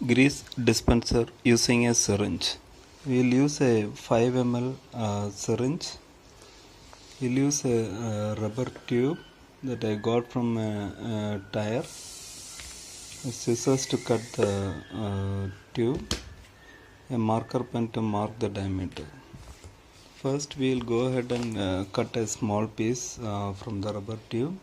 Grease dispenser using a syringe. We'll use a 5 ml syringe. We'll use a rubber tube that I got from a tire, scissors to cut the tube, a marker pen to mark the diameter. First we'll go ahead and cut a small piece from the rubber tube.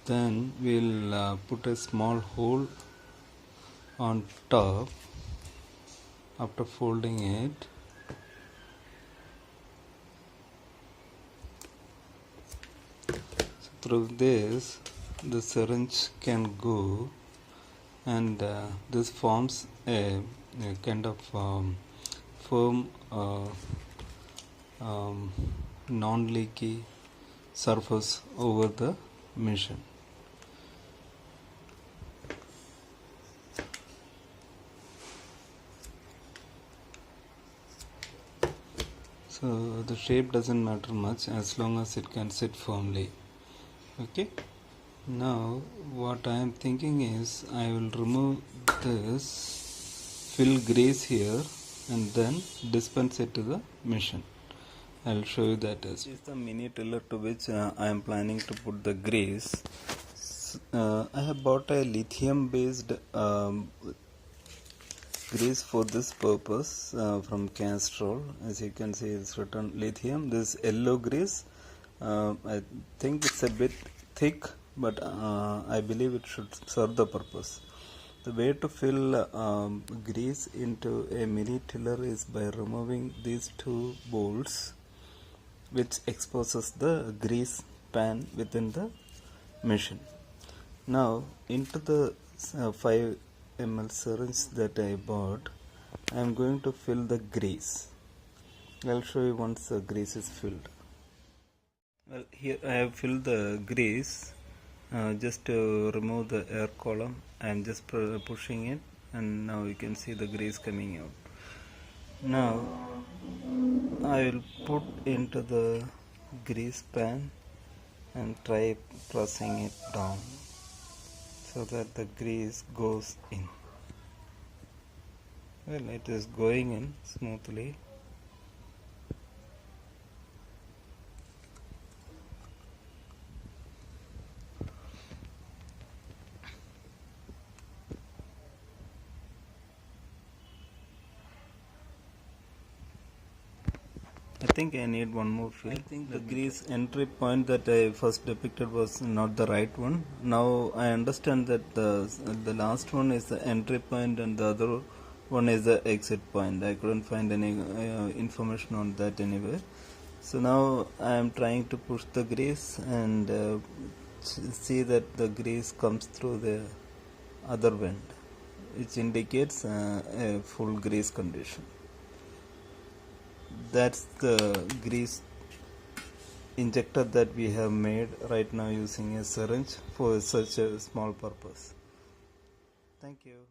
Then we'll put a small hole on top after folding it. So through this the syringe can go, and this forms a kind of firm non-leaky surface over the machine. So the shape doesn't matter much as long as it can sit firmly. Okay, now what I am thinking is I will remove this, fill grease here, and then dispense it to the machine. I'll show you that as this is the mini tiller to which I am planning to put the grease. I have bought a lithium based grease for this purpose from Castrol. As you can see, it's written lithium. This yellow grease, I think it's a bit thick, but I believe it should serve the purpose. The way to fill grease into a mini tiller is by removing these two bolts, which exposes the grease pan within the machine. Now into the 5 ml syringe that I bought, I am going to fill the grease. I'll show you once the grease is filled. Well, here I have filled the grease. Just to remove the air column, I am just pushing it, and now you can see the grease coming out. Now I will put into the grease pan and try pressing it down so that the grease goes in. Well, it is going in smoothly. I think I need one more fill. I think the grease entry point that I first depicted was not the right one. Now I understand that the last one is the entry point and the other one is the exit point. I couldn't find any information on that anywhere. So now I am trying to push the grease and see that the grease comes through the other vent, which indicates a full grease condition. That's the grease injector that we have made right now using a syringe for such a small purpose. Thank you.